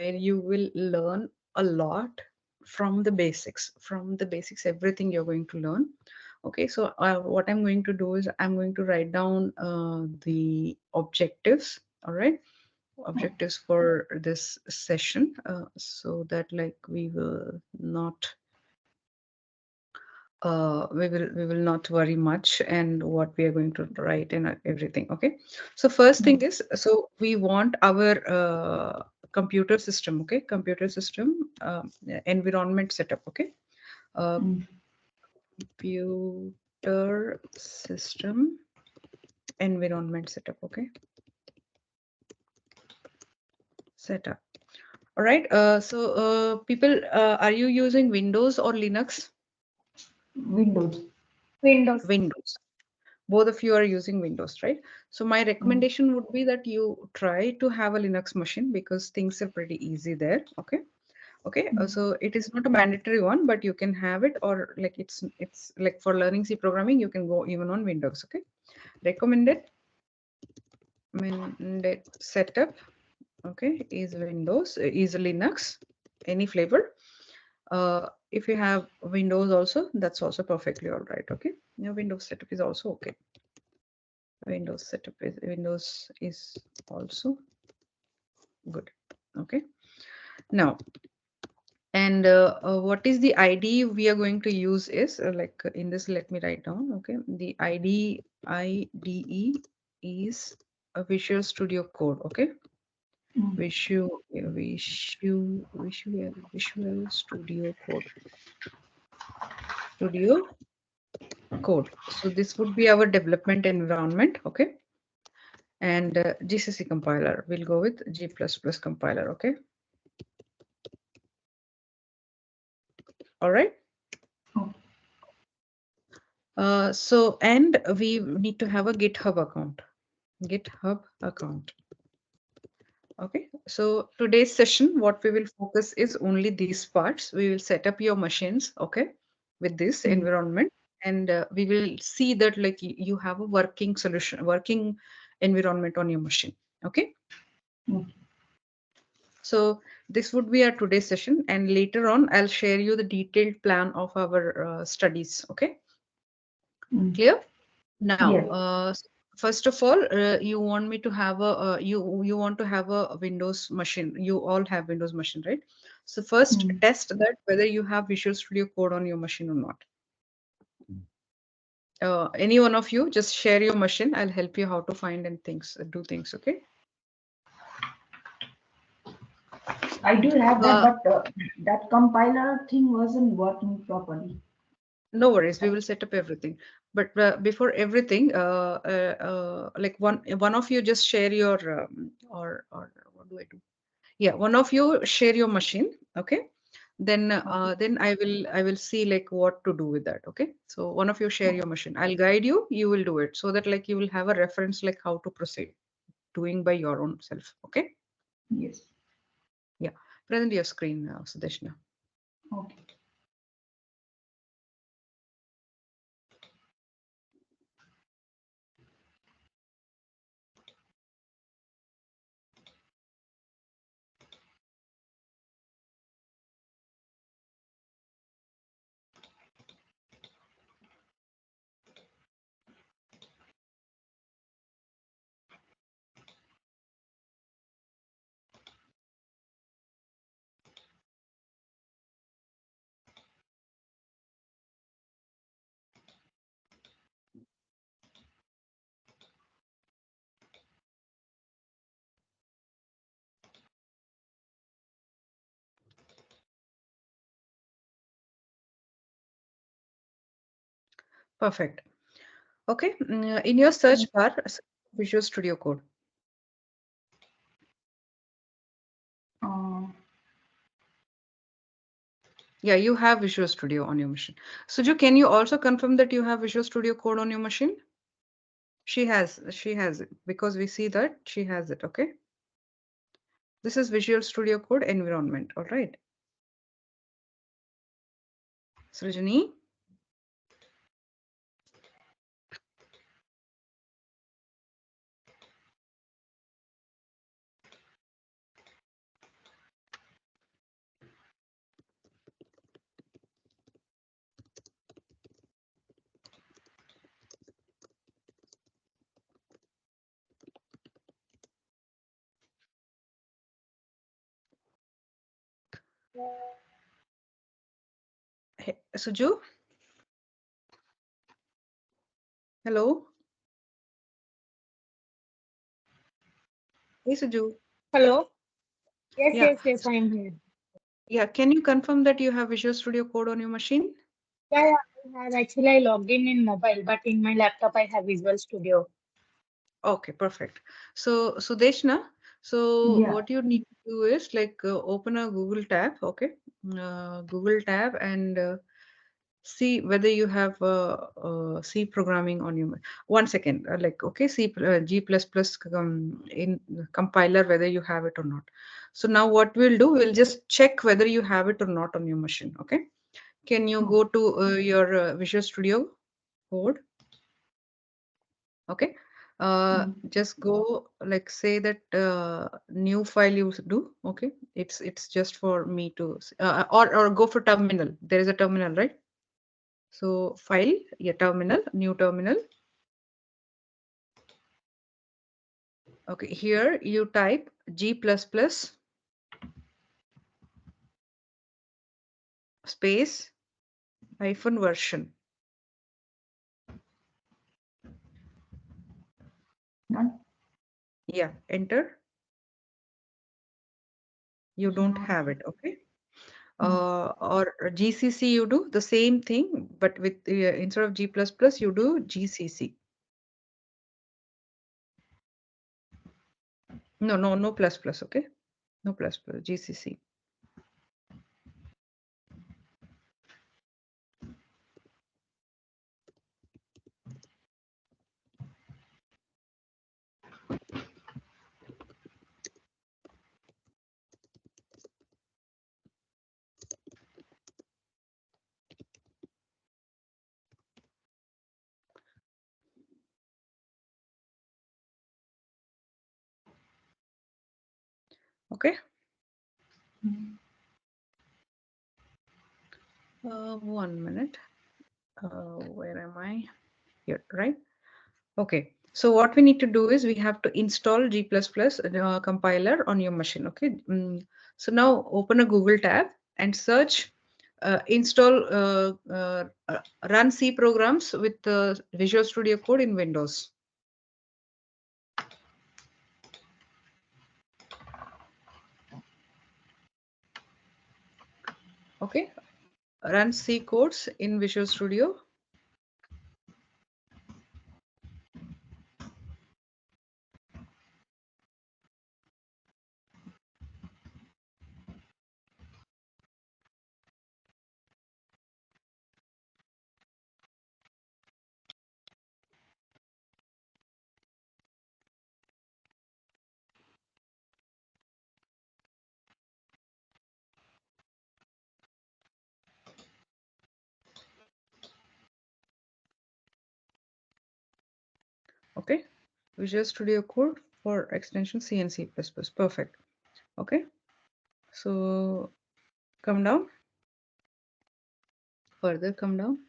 where you will learn a lot from the basics. From the basics, everything you're going to learn. Okay, so what I'm going to do is I'm going to write down the objectives. All right, objectives for this session, so that like we will not we will not worry much and what we are going to write and everything. Okay, so first thing is, so we want our computer system, okay, computer system environment setup. Okay, uh, computer system environment setup. Okay, setup. All right, so people, are you using Windows or Linux? Windows. Windows. Windows. Both of you are using Windows, right? So my Mm. recommendation would be that you try to have a Linux machine because things are pretty easy there. Okay. Okay. So it is not a mandatory one, but you can have it, or like it's like for learning C programming, you can go even on Windows. Okay. Recommended setup. Okay, is Windows, is Linux, any flavor. If you have Windows also, that's also perfectly all right. Okay. Your Windows setup is also okay. Windows is also good. Okay, now, and what is the ID we are going to use is like in this, let me write down. Okay, the IDE is a Visual Studio Code. Okay, Visual Studio Code. So this would be our development environment. Okay, and GCC compiler. We'll go with G++ compiler. Okay. All right. So, and we need to have a GitHub account. Okay. So today's session, what we will focus is only these parts. We will set up your machines, okay, with this environment, and we will see that like you have a working solution, working environment on your machine. Okay. So this would be our today's session, and later on I'll share you the detailed plan of our studies. Okay. Clear? Now, Yes. first of all, you want me to have a you want to have a Windows machine. You all have Windows machine, right? So first, test that whether you have Visual Studio Code on your machine or not. Any one of you, just share your machine. I'll help you how to find and do things. Okay. I do have that, Uh, but that compiler thing wasn't working properly. No worries, we will set up everything. But before everything, like one of you just share your or what do I do? Yeah, one of you share your machine. Okay. Then I will see like what to do with that. Okay. So one of you share your machine. I'll guide you. You will do it so that like you will have a reference like how to proceed doing by your own self. Okay. Yes. Yeah. Present your screen now, Sudeshna. Okay. Perfect. Okay. In your search bar, Visual Studio Code. Uh, Yeah, you have Visual Studio on your machine. Suju, can you also confirm that you have Visual Studio Code on your machine? She has it because we see that she has it. Okay. This is Visual Studio Code environment. All right. Srijani. Hey, Suju? Hello? Hey, Suju. Hello? Yes, Yeah. yes, yes, I am here. Yeah. Can you confirm that you have Visual Studio Code on your machine? Yeah, yeah, I have actually I logged in mobile, but in my laptop I have Visual Studio. Okay, perfect. So, Sudeshna, so Yeah. what you need to do is like open a Google tab, okay? Google tab and see whether you have C programming on your. One second, like okay, G plus plus in compiler whether you have it or not. So now what we'll do, we'll just check whether you have it or not on your machine. Okay, can you Oh, go to your Visual Studio Code? Okay. mm, Just go like say that new file you do. Okay. It's just for me to or go for terminal. There is a terminal, right? So file, yeah, terminal, new terminal. Okay. Here you type G plus plus space hyphen version. not, Yeah. Enter. You don't not, have it. Okay. mm, Or GCC you do the same thing, but with instead of G plus plus you do GCC. No, no, no plus plus. Okay. No plus plus. GCC. Okay. mm, 1 minute. Where am I? Here, right? Okay. So what we need to do is we have to install G++ compiler on your machine. Okay. So now open a Google tab and search install run C programs with Visual Studio Code in Windows. Okay. Run C codes in Visual Studio. Okay. Visual Studio Code for extension C and C++. Perfect. Okay. So come down, further come down.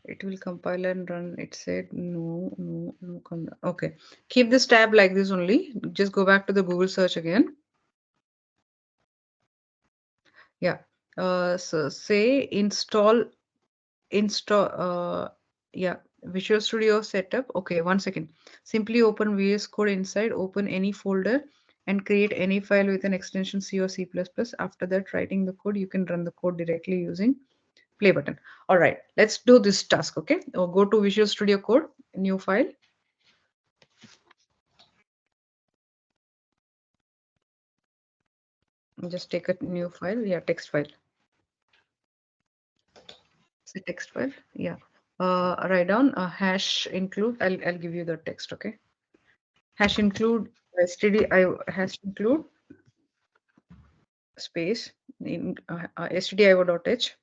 It will compile and run. It said no, no, no, come down. Okay. Keep this tab like this only. Just go back to the Google search again. Yeah. So say install, yeah, Visual Studio setup. Okay, 1 second. Simply open VS Code inside, open any folder and create any file with an extension C or C++. After that, writing the code, you can run the code directly using play button. All right, let's do this task. Okay, go to Visual Studio Code, new file. Just take a new file. Yeah, text file. It's a text file. Yeah. Write down a hash include. I'll give you the text. Okay. Hash include stdio hash include space in stdio.h.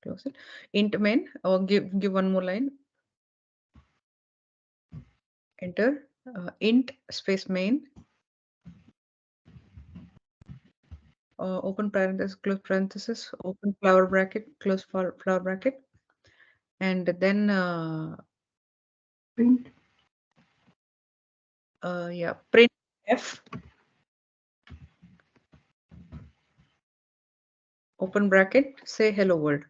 Close it. Int main. Or give one more line. Enter. Int space main. Open parenthesis, close parenthesis, open flower bracket, close flower bracket, and then print, yeah, print f open bracket, say hello world.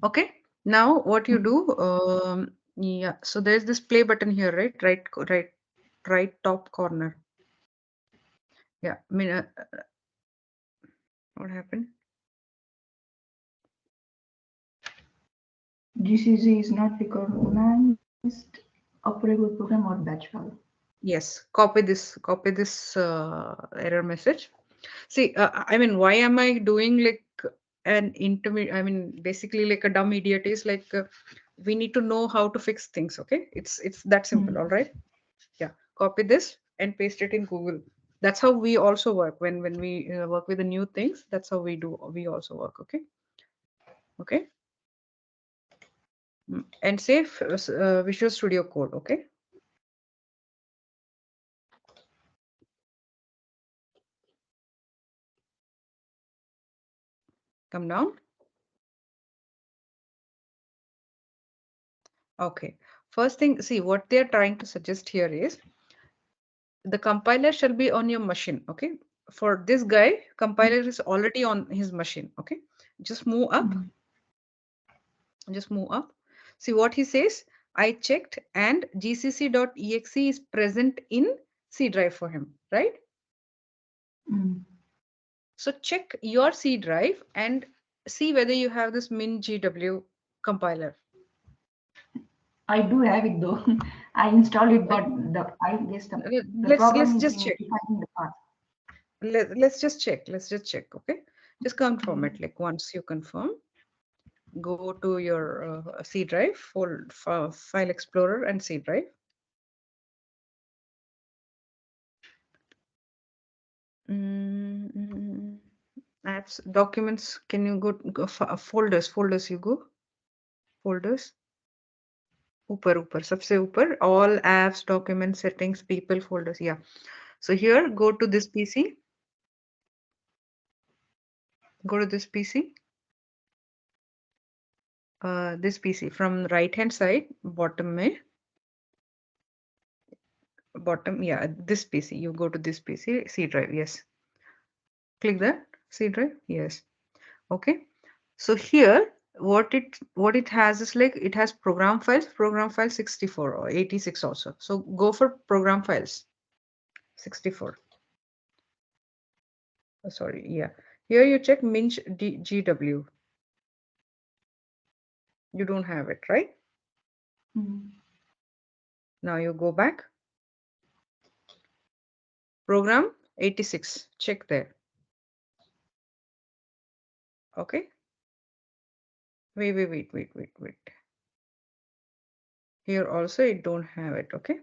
Okay. Now what you do, yeah. So there's this play button here, right? Right top corner. Yeah. I mean, what happened? GCC is not recognized operable program or batch file. Yes. Copy this error message. See, I mean, why am I doing like an intermediate? I mean, basically like a dumb idiot is like we need to know how to fix things. Okay, it's that simple. All Mm. right. Yeah. Copy this and paste it in Google. That's how we also work when we work with the new things. That's how we do. We also work. Okay. Okay. And save Visual Studio Code. Okay. Come down. Okay. First thing, see what they're trying to suggest here is the compiler shall be on your machine. Okay. For this guy, compiler is already on his machine. Okay. Just move up. Mm. Just move up. See what he says. I checked and gcc.exe is present in C drive for him, right? Mm. So check your C drive and see whether you have this MinGW compiler. I do have it though. I installed it, Uh, but I guess the let's problem is just in check. defining the path. Let's just check. Let's just check. Okay. Just confirm Mm. it. Like once you confirm, go to your C drive, file explorer and C drive. Mm, apps, documents. Can you go folders? You go folders. ऊपर सबसे ऊपर all apps, documents, settings, people, folders. Yeah. So here, go to this PC. Go to this PC. This PC from right hand side, bottom में, bottom, yeah, this PC. You go to this PC, C drive. Yes. Click that C drive. Yes. Okay. So here, what it has is like it has program file 64 or 86 also. So go for program files 64. Oh, sorry, yeah. Here you check GW. You don't have it, right? Mm. Now you go back. Program 86. Check there. Okay. Wait. Here also it don't have it. Okay.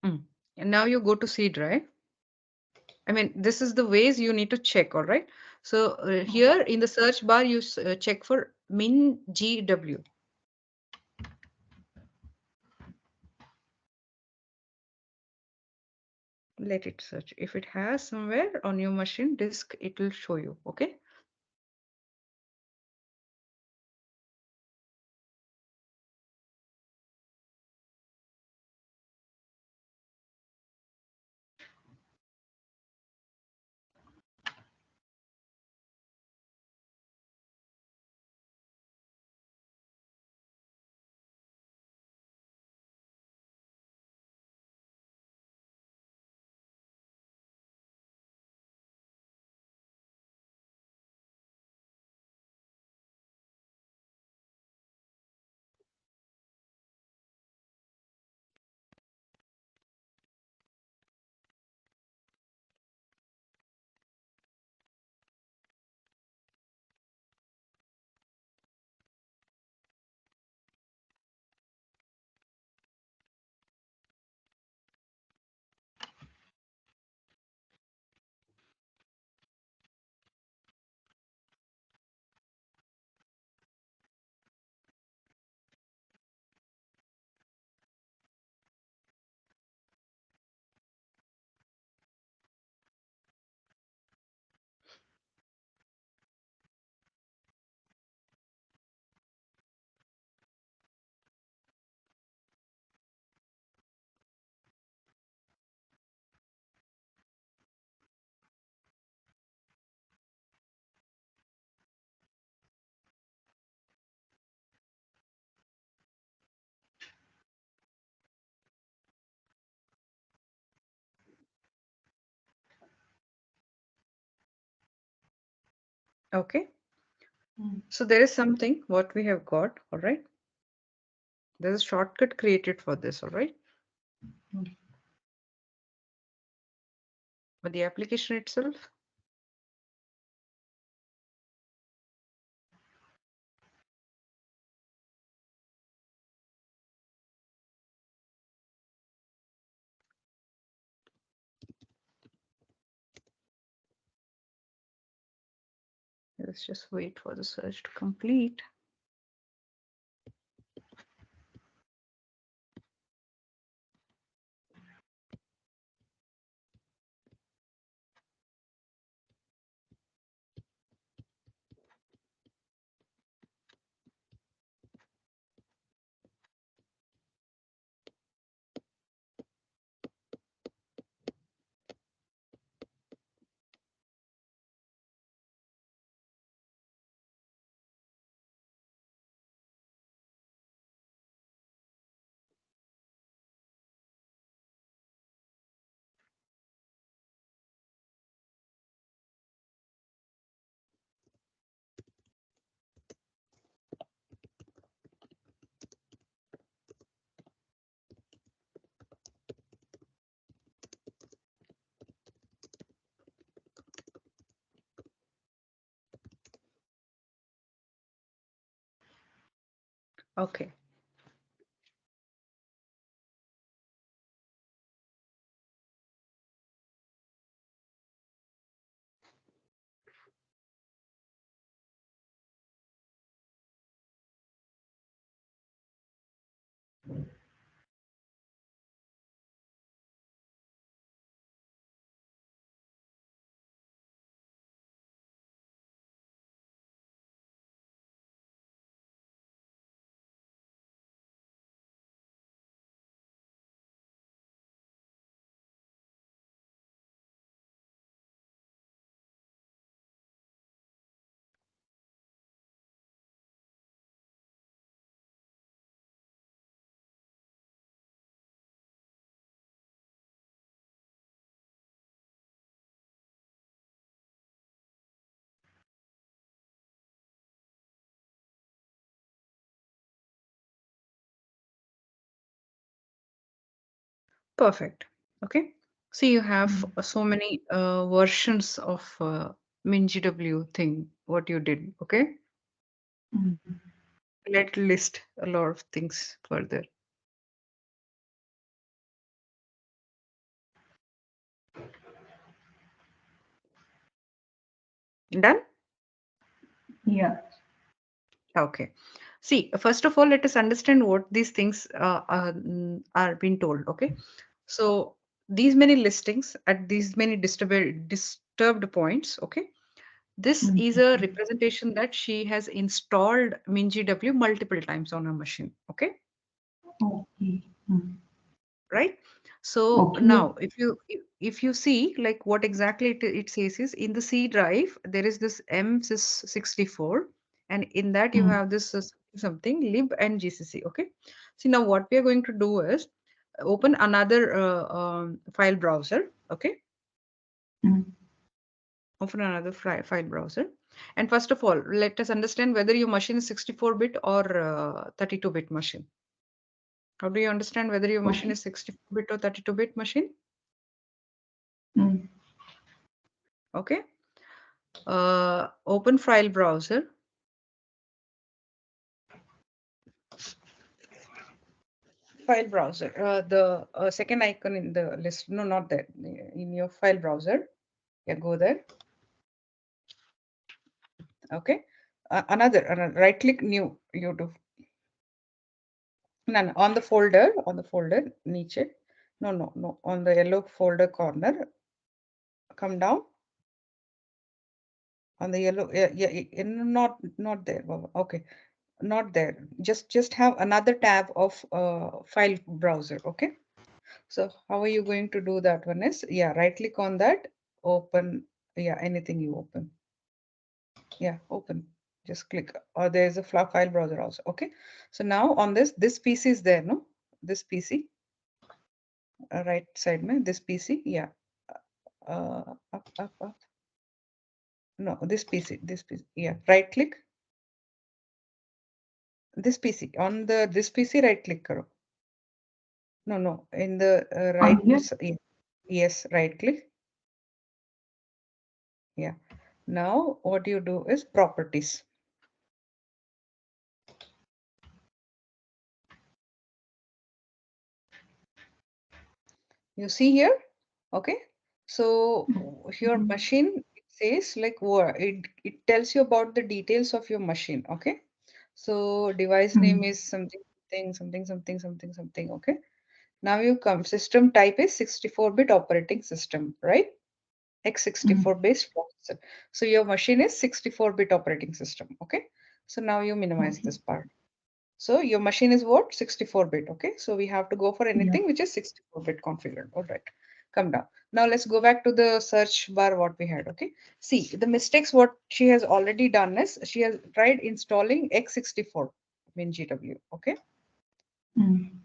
And now you go to C drive. I mean, this is the ways you need to check. All right. So here in the search bar, you check for MinGW. Let it search. If it has somewhere on your machine disk, it will show you. Okay. Okay. Mm. So there is something what we have got. All right. There's a shortcut created for this. All right. Mm. But the application itself. Let's just wait for the search to complete. Okay. Perfect. Okay. So you have Mm. so many versions of MinGW thing, what you did. Okay. Mm. Let's list a lot of things further. Done? Yeah. Okay. See, first of all, let us understand what these things are being told. Okay. So these many listings at these many disturbed points. Okay. This Mm. is a representation that she has installed MinGW multiple times on her machine. Okay. Okay. Mm. Right. So Okay. now if you see like what exactly it says is in the C drive there is this M64 and in that you Mm. have this something lib and GCC. Okay. See now what we are going to do is open another file browser. Okay. Mm. Open another file browser, and first of all let us understand whether your machine is 64-bit or 32-bit machine. How do you understand whether your machine Okay. is 64-bit or 32-bit machine? Mm. Okay. Open file browser. File browser. The second icon in the list. No, not that. In your file browser. Yeah, go there. Okay. Another right click new. You do. No, no, on the folder, niche. No, no, no. On the yellow folder corner. Come down. On the yellow. Yeah, yeah. Not there. Baba. Okay. Not there. Just have another tab of file browser. Okay. So how are you going to do that one is, yeah, right click on that, open, yeah, anything you open. Yeah, open. Just click. Or there's a file browser also. Okay. So now on this PC is there, no? This PC, right side, mein, this PC, yeah. Up, up, up. No, this PC. Yeah, right click. This PC. On the this PC, right click karo. No, no, in the On right, here? yeah. Yes, right click. Yeah. Now what you do is properties. You see here? Okay. So your Mm. machine it says like what it tells you about the details of your machine. Okay. So device name Mm. is something. Okay. Now you come system type is 64-bit operating system, right? X64 Mm. based processor. So your machine is 64-bit operating system. Okay. So now you minimize Okay. this part. So your machine is what? 64-bit. Okay. So we have to go for Yeah. anything which is 64-bit configured. All right. Come down. Now let's go back to the search bar what we had. Okay. See the mistakes what she has already done is she has tried installing x64 MinGW. Okay. Mm.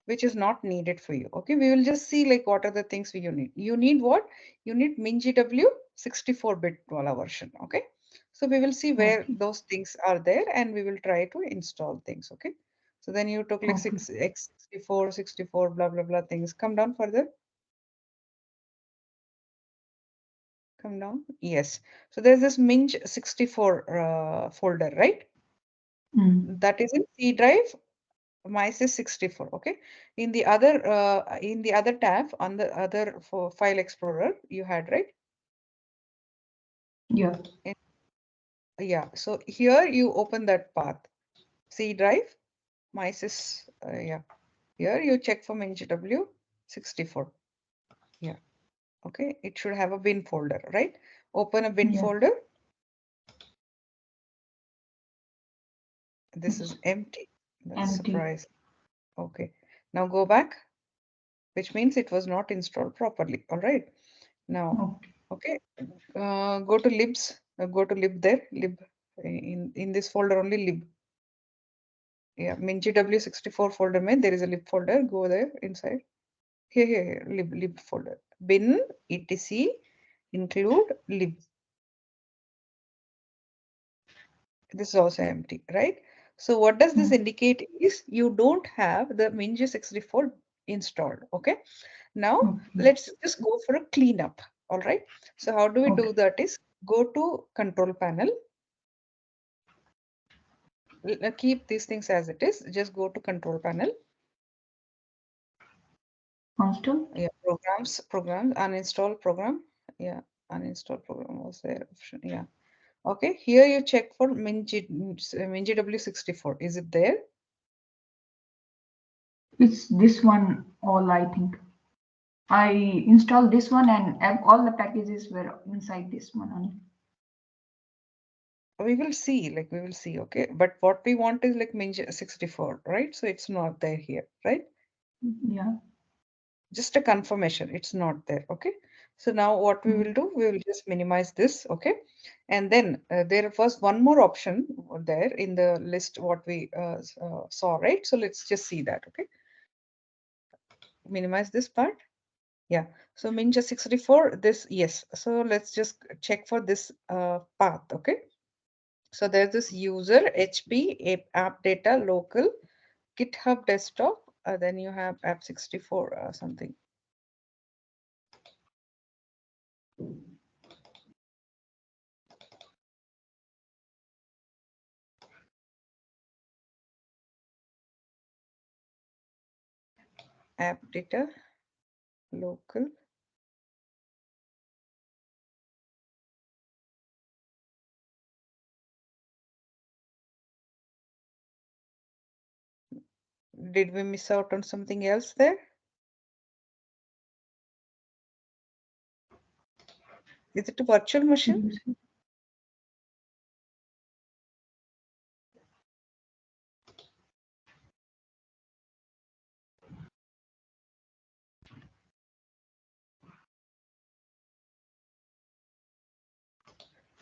Which is not needed for you. Okay. We will just see like what are the things you need. You need what? You need MinGW 64-bit wala version. Okay. So we will see where Okay. those things are there and we will try to install things. Okay. So then you took like Okay. 6x64, 64, blah, blah, blah things. Come down further. Come down. Yes. So there's this Minj64 folder, right? Mm. That is in C drive, MySys 64. Okay. In the other tab on the other for file explorer you had, right? Yeah. In- yeah. So here you open that path. C drive, MySys. Yeah. Here you check for MinGW 64. Yeah. Okay. It should have a bin folder, right? Open a bin Yeah. folder. This It's is empty. That's empty. surprise. Okay. Now go back, which means it was not installed properly. All right. Now, Okay. okay. Go to libs. Go to lib there. Lib in this folder only lib. Yeah, MinGW64 folder mein there is a lib folder. Go there inside. Here, lib folder. Bin etc include lib. This is also empty, right? So what does this Mm. indicate is you don't have the MinG64 installed. Okay. Now Okay. let's just go for a cleanup. All right. So how do we Okay. do that is go to control panel. Keep these things as it is. Just go to control panel. Constant. Yeah, programs, uninstall program. Yeah, uninstall program was there option. Yeah. Okay. Here you check for MinGW64. Is it there? It's this one all I think. I installed this one and all the packages were inside this one only. We will see, like we will see, okay. But what we want is like MinG64, right? So it's not there here, right? Yeah. Just a confirmation, it's not there, okay. So now what we Mm. will do, we will just minimize this, okay. And then there was one more option there in the list what we saw, right? So let's just see that, okay. Minimize this part. Yeah. So MinG64, this, yes. So let's just check for this path, okay. So there's this user HP app data local GitHub desktop. Then you have app64 something. App data local. Did we miss out on something else there? Is it a virtual machine?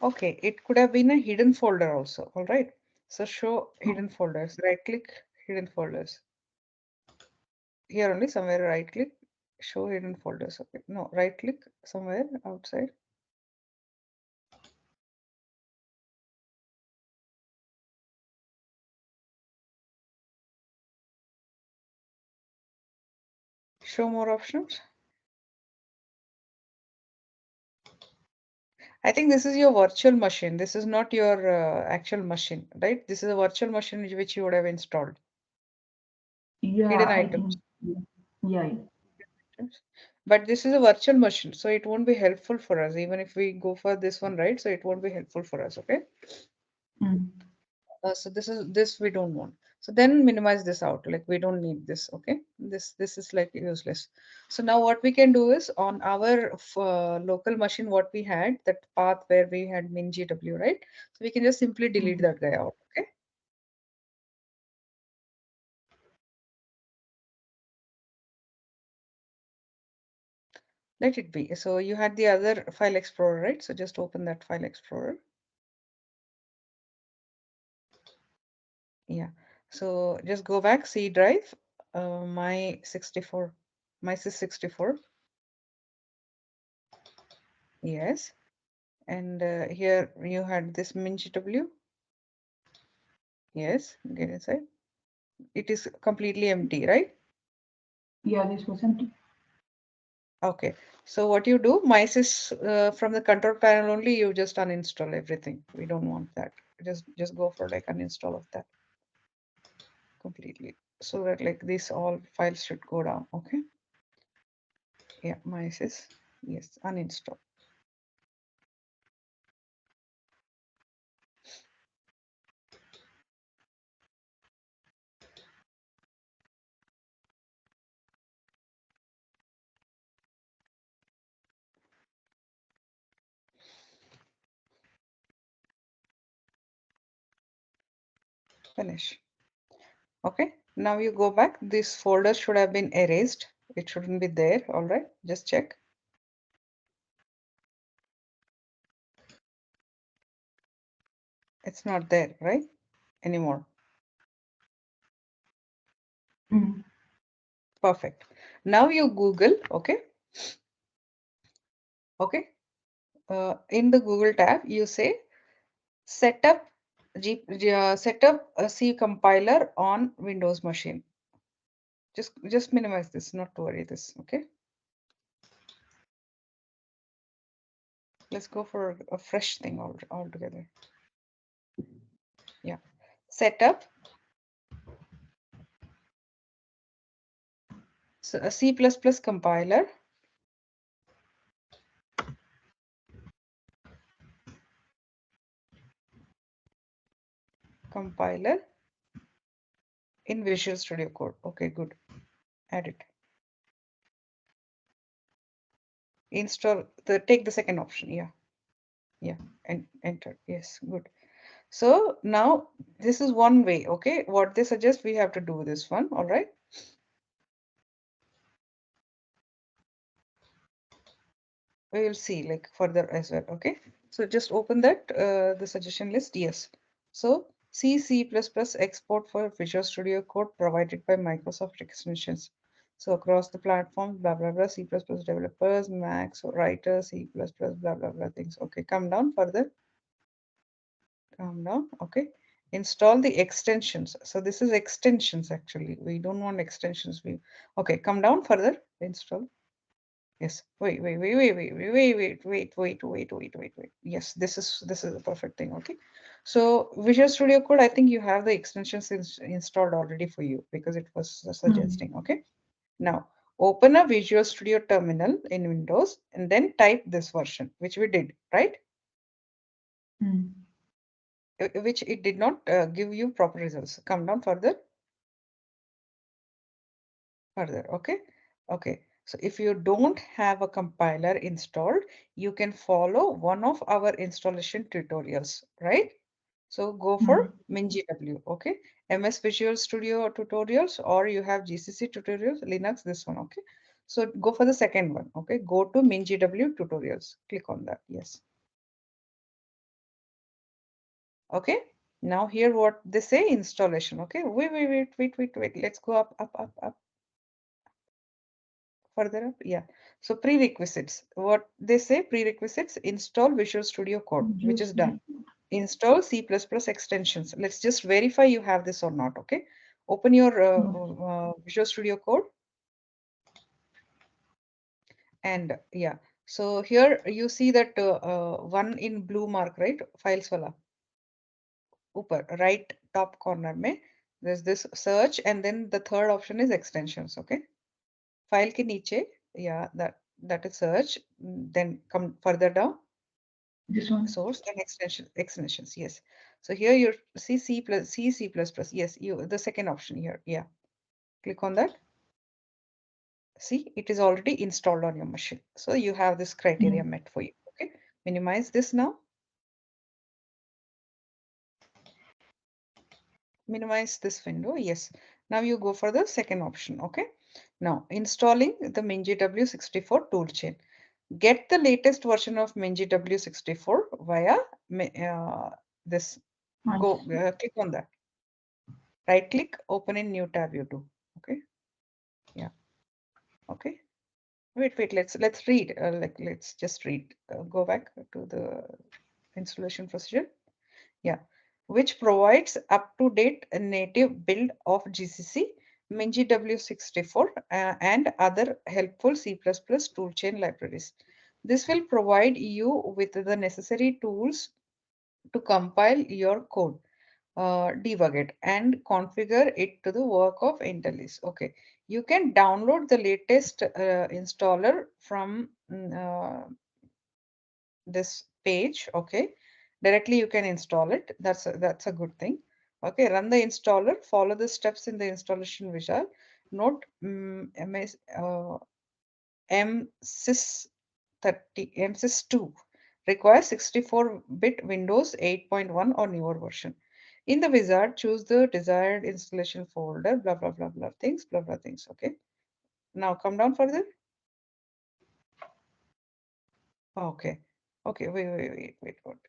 Okay, it could have been a hidden folder also. All right. So show Oh, hidden folders. Right click hidden folders. Here only somewhere right click show hidden folders. Okay. No, right click somewhere outside. Show more options. I think this is your virtual machine. This is not your actual machine, right? This is a virtual machine which you would have installed. Yeah, Hidden I items. think. Yeah. Yeah. Yeah. But this is a virtual machine, so it won't be helpful for us, even if we go for this one, right? So it won't be helpful for us, okay? Mm. So this we don't want. So then minimize this out. Like we don't need this. Okay, this is like useless. So now what we can do is on our local machine, what we had that path where we had MinGW, right? So we can just simply delete Mm. that guy out. Okay. Let it be. So you had the other file explorer, right? So just open that file explorer. Yeah. So just go back, C drive, my 64, my sys64. Yes. And here you had this MinGW. Yes, get inside. It is completely empty, right? Yeah, this was empty. Okay. So what you do, mice is from the control panel only, you just uninstall everything. We don't want that. Just go for like uninstall of that completely. So that like this all files should go down. Okay. Yeah, mice is yes, uninstall. Finish. Okay. Now you go back. This folder should have been erased. It shouldn't be there. All right. Just check. It's not there, right? Anymore. Mm. Perfect. Now you Google, okay? Okay. In the Google tab, you say setup setup a C compiler on Windows machine. Just minimize this, not to worry this, okay? Let's go for a fresh thing altogether. Yeah. Setup so a C++ compiler in Visual Studio Code. Okay, good. Add it. Install take the second option. Yeah. Yeah. And enter. Yes, good. So now this is one way, okay? What they suggest we have to do this one, all right? We will see like further as well, okay? So just open that, the suggestion list, yes. So C++ export for Visual Studio Code provided by Microsoft extensions. So across the platform, blah, blah, blah, C++ developers, Macs, writers, C++, blah, blah, blah things. Okay, come down further. Calm down. Okay. Install the extensions. So this is extensions actually. We don't want extensions. Okay, come down further. Install. Yes. Wait. Yes, this is the perfect thing. Okay. So Visual Studio Code, I think you have the extensions installed already for you because it was Mm. suggesting. Okay. Now open a Visual Studio terminal in Windows and then type this version, which we did, right? Mm. Which it did not give you proper results. Come down further, okay? Okay, so if you don't have a compiler installed, you can follow one of our installation tutorials, right? So go Mm. for MinGW, okay? MS Visual Studio tutorials, or you have GCC tutorials, Linux, this one, okay? So go for the second one, okay? Go to MinGW tutorials, click on that, yes. Okay, now here what they say installation. Okay, wait. Let's go up, further up. Yeah. So prerequisites. What they say prerequisites install Visual Studio Code, which is Just done. Install C++ extensions. Let's just verify you have this or not. Okay. Open your okay. Visual Studio Code. And yeah, so here you see that one in blue mark, right? Files wala. Upper right top corner में there's this search, and then the third option is extensions. Okay, file के नीचे, yeah, that is search. Then come further down, This one. source and extensions. Yes, so here you see C plus plus. Yes, you the second option here. Yeah, click on that. See, it is already installed on your machine, so you have this criteria met for you. Okay, minimize this now. Minimize this window. Yes. Now you go for the second option. Okay. Now installing the MinGW 64 toolchain. Get the latest version of MinGW 64 via this. Go Nice. click on that. Right click, open in new tab. You do. Okay. Yeah. Okay. Wait. Let's read. Let's just read. Go back to the installation procedure. Yeah, which provides up-to-date native build of GCC, MinGW64, and other helpful C++ toolchain libraries. This will provide you with the necessary tools to compile your code, debug it, and configure it to the work of Intellis. Okay, you can download the latest installer from this page. Okay, directly you can install it. That's a good thing. Okay, run the installer, follow the steps in the installation visual. Note MSys 30 MSys 2 requires 64-bit Windows 8.1 or newer version. In the wizard, choose the desired installation folder, blah blah things. Okay, now come down further. Okay. Okay, wait.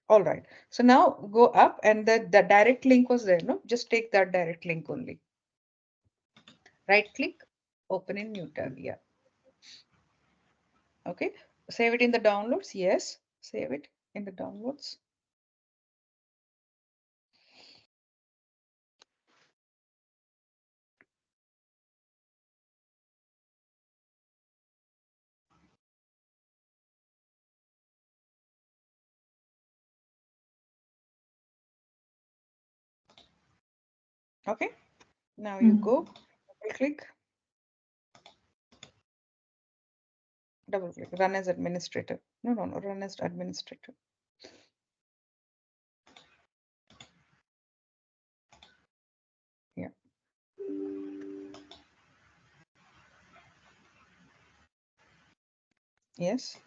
All right. So now go up, and the direct link was there, no? Just take that direct link only. Right click, open in new tab. Yeah. Okay. Save it in the downloads. Yes. Save it in the downloads. Okay. Now you go, double click, run as administrator. No, run as administrator. Yeah. Yes.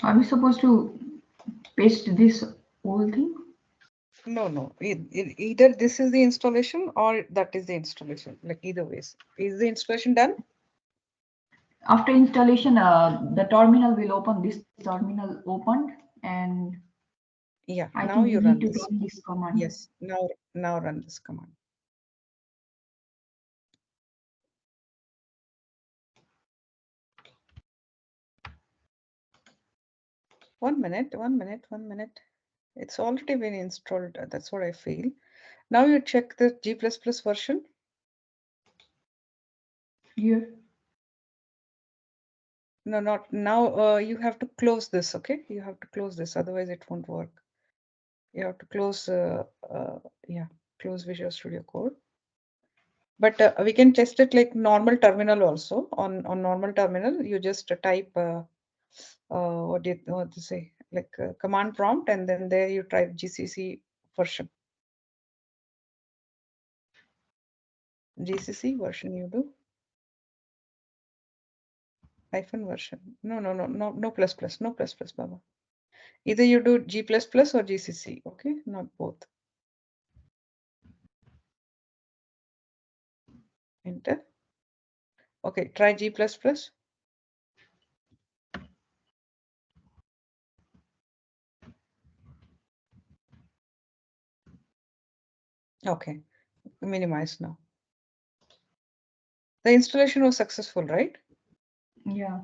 Are we supposed to paste this whole thing? No. Either this is the installation or that is the installation. Like either ways. Is the installation done? After installation, the terminal will open. This terminal opened, and Yeah. I Now think we you need run to this. run this command. Yes. Now run this command. One minute. It's already been installed. That's what I feel. Now you check the G++ version. Here. No, not now. You have to close this, okay? You have to close this, otherwise it won't work. You have to close, yeah, close Visual Studio Code. But we can test it like normal terminal also. On normal terminal, you just type, what to say, like command prompt, and then there you type GCC version. GCC version you do. Hyphen version. No plus plus, no plus plus, Baba. Either you do G++ or GCC, okay? Not both. Enter. Okay, try G++. Okay, minimize now. The installation was successful, right? Yeah.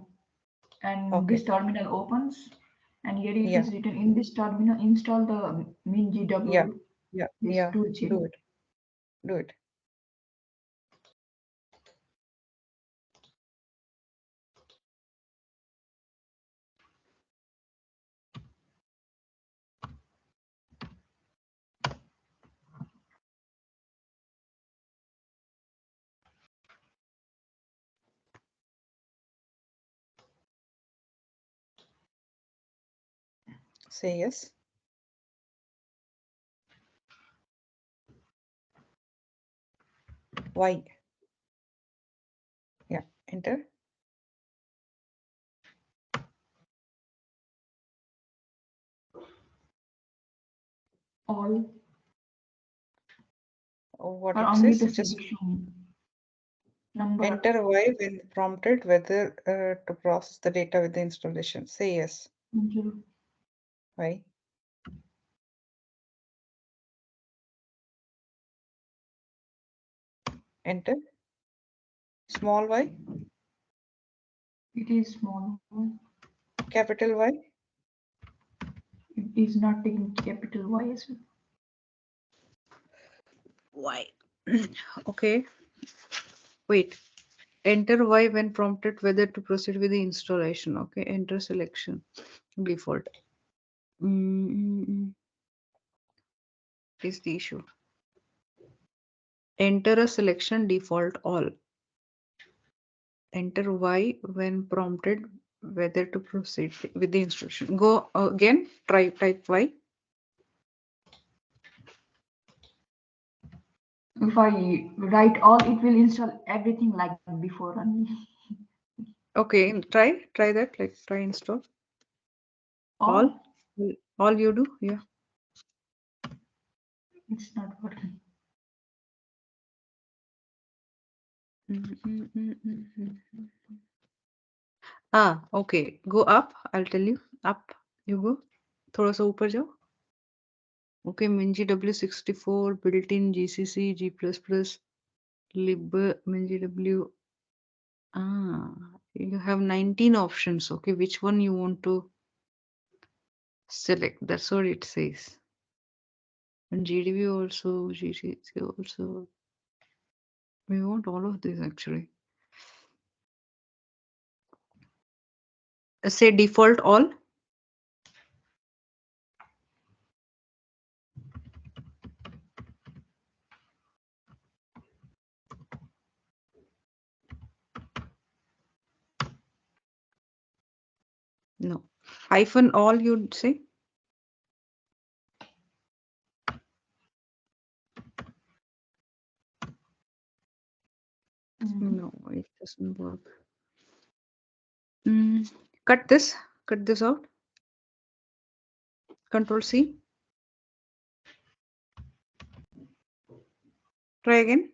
And Okay. this terminal opens, and here it Yeah, is written in this terminal install the yeah, MinGW, this yeah. toolchain. Do it. Do it. Say yes. Why? Yeah, enter. All What or it only says, the just selection number. enter Y when prompted whether to process the data with the installation. Say yes. Enter. Y. Enter. Small y, It is small. capital Y. It is not taking capital Y as well. Y. Okay. Wait. Enter Y when prompted whether to proceed with the installation. Okay. Enter selection. Default. Is the issue. Enter a selection default all. Enter Y when prompted whether to proceed with the instruction. Go again, try type Y. If I write all, it will install everything like before only. Okay, try that, like try install. All? All, All you do, yeah. it's not working. Okay, go up, I'll tell you. Up, you go. थोड़ा सा ऊपर जाओ. Okay, MinGW64 built-in GCC, G++, lib, MinGW. You have 19 options. Okay, which one you want to select? That's what it says. And GDB also, GCC also. We want all of these actually. Say default all. No. Hyphen all you'd say? No, it doesn't work. Cut this out. Control C. Try again.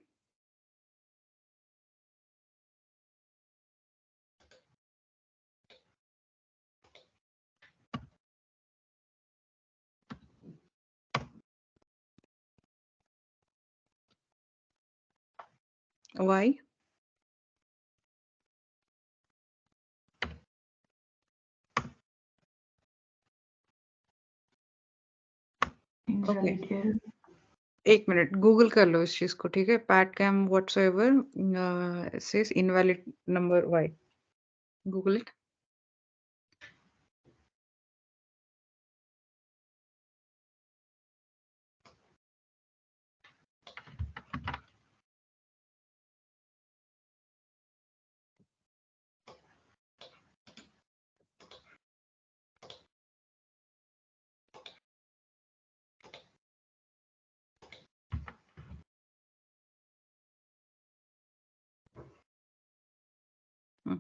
Why? Invalid here. एक minute Google कर लो इस चीज को, ठीक है? पैट कैम whatsoever says invalid number. Why? Google it. Hmm.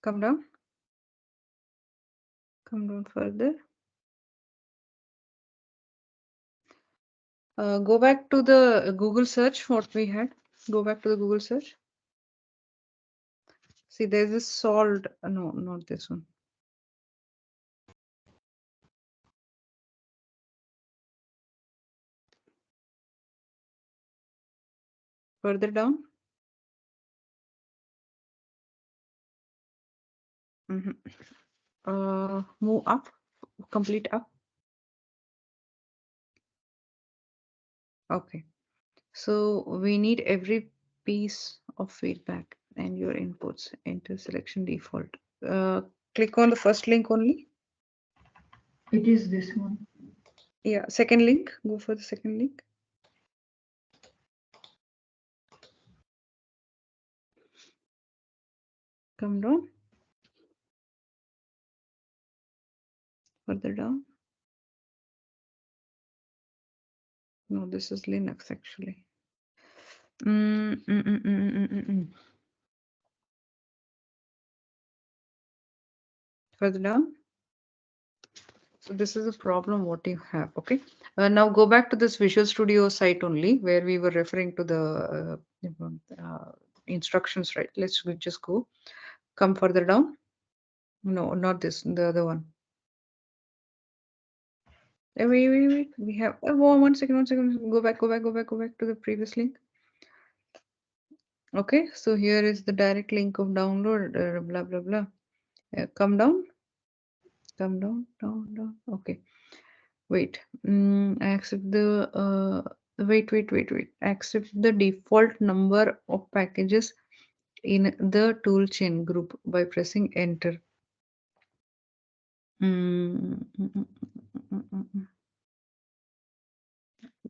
Come down. Come down further. Go back to the Google search what we had. Go back to the Google search. See, there's this solved. No, not this one. Further down. Move up. Complete up. Okay. So we need every piece of feedback and your inputs into selection default. Click on the first link only. It is this one. Yeah, second link. Go for the second link. Come down. Further down. No, this is Linux actually. Further down. So this is a problem what you have. Okay. Now go back to this Visual Studio site only where we were referring to the instructions, right? Just go. Come further down. No, not this. The other one. Wait. We have 1 second. Go back to the previous link. Okay, so here is the direct link of download, blah blah blah. Come down. Down. Okay. Wait. I accept the wait. Accept the default number of packages in the toolchain group by pressing enter.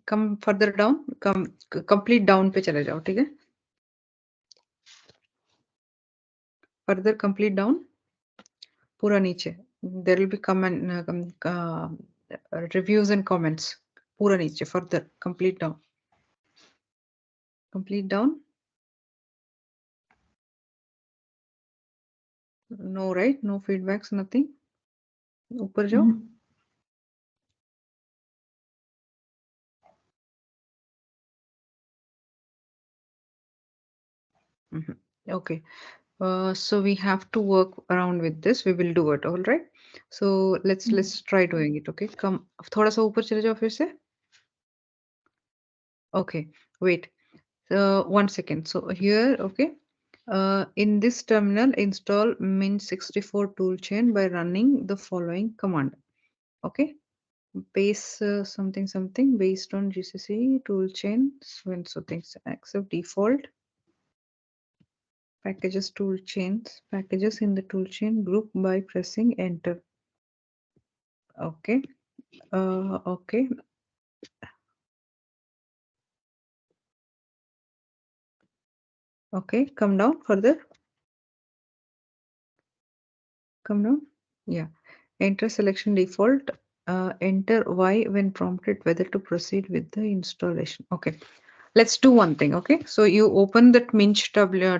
Come further down. Complete down पे चले जाओ, ठीक है? Further complete down. पूरा नीचे. There will be comment reviews and comments. पूरा नीचे. Further complete down. Complete down. No, right? No feedbacks, nothing. ऊपर जाओ. Okay. So we have to work around with this. We will do it. All right. So let's try doing it. Okay. Come थोड़ा सा ऊपर चले जाओ फिर से. Okay. Wait. 1 second. So here, okay. In this terminal, install Min64 toolchain by running the following command. Okay. Base something based on GCC toolchain. So things accept default. Packages tool chains. Packages in the tool chain group by pressing enter. Okay. Okay. Okay. Come down further. Come down. Yeah. Enter selection default. Enter Y when prompted whether to proceed with the installation. Okay. Let's do one thing. Okay. So you open that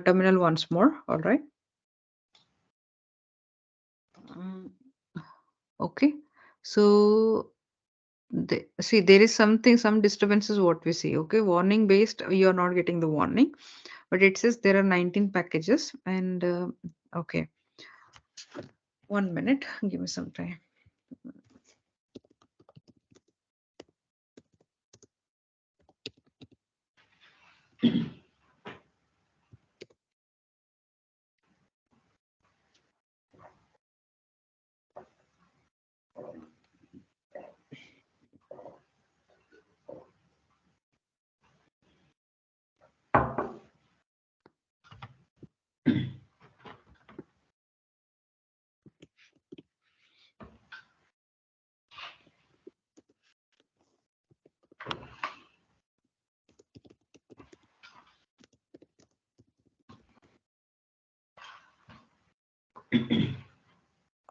terminal once more. All right. Okay. So see, there is something, some disturbances what we see. Okay. Warning based, you are not getting the warning, but it says there are 19 packages and okay. 1 minute. Give me some time.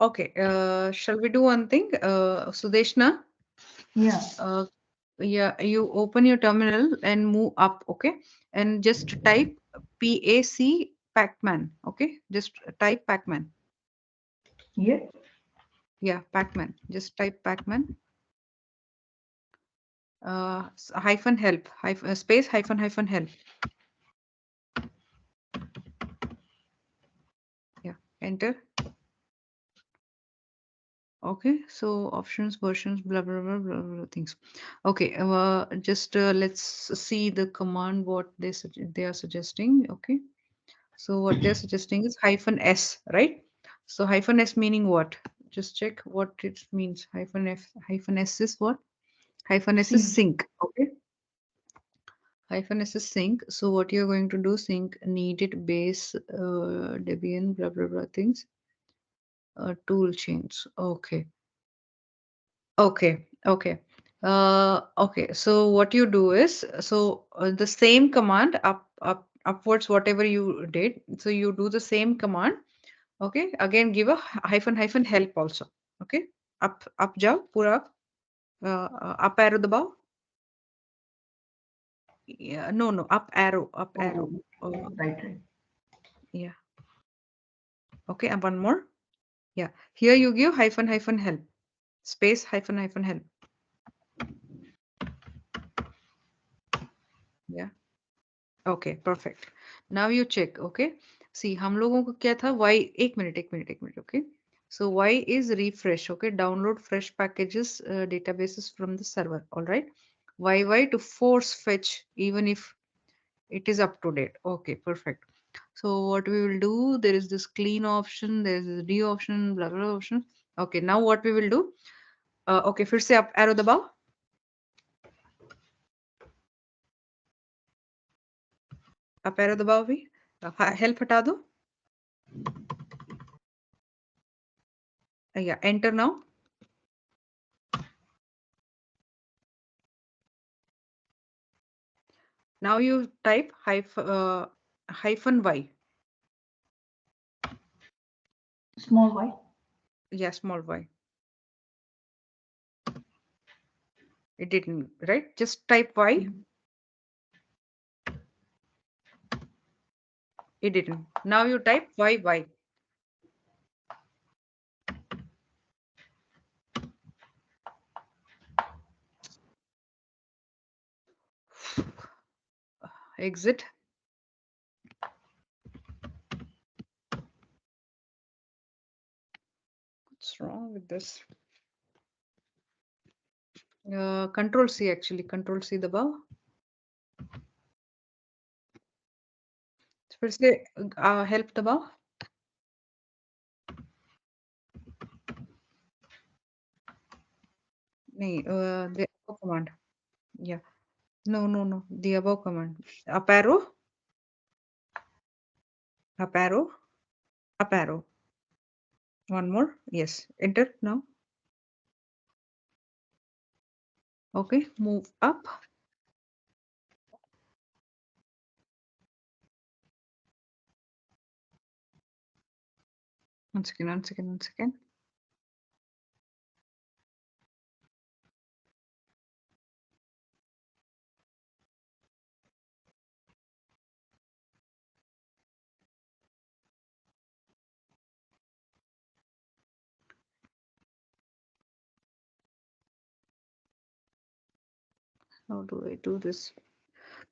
Okay, shall we do one thing? Sudeshna, Yeah. yeah, you open your terminal and move up, okay? And just type PAC Pacman, okay? Just type Pacman. Here. Yeah, Pacman. Just type Pacman. Hyphen help, space hyphen help. Yeah, enter. Okay, so options, versions, blah blah blah blah, blah things. Okay, just let's see the command what they are suggesting. Okay, so what they're suggesting is hyphen s, right? So hyphen s meaning what? Just check what it means. Hyphen s is what? Hyphen s is Sync. sync. Okay, hyphen s is sync. So what you're going to do? Sync needed base Debian blah blah blah things. Tool chains. Okay. Okay, okay. Okay, so what you do is, so the same command upwards, whatever you did. So you do the same command. Okay, again give a hyphen help also. Okay, up jao, pura up, up arrow dabao. Yeah, no, up arrow, up arrow. Right, right. Yeah. Okay, and one more. Yeah, here you give hyphen help, space hyphen help. Yeah. Okay perfect now you check okay see हम लोगों को क्या था Y एक मिनट okay so y is refresh okay download fresh packages databases from the server all right y to force fetch even if it is up to date okay perfect so what we will do there is this clean option there is this d option blah blah option okay now what we will do okay फिर से up arrow दबाओ up arrow दबाओ भी help हटा दो yeah enter now now you type hyphen y. Small y. Yeah, small y. It didn't, right? Just type y. It didn't. Now you type y. Exit. What's wrong with this? Control C actually. Control C दबाओ. फिर से help दबाओ. नहीं, the above command. Yeah. No. The above command. Up arrow. Up arrow, up arrow. One more. Yes. Enter now. Okay. Move up. One second, one second, one second. How do I do this?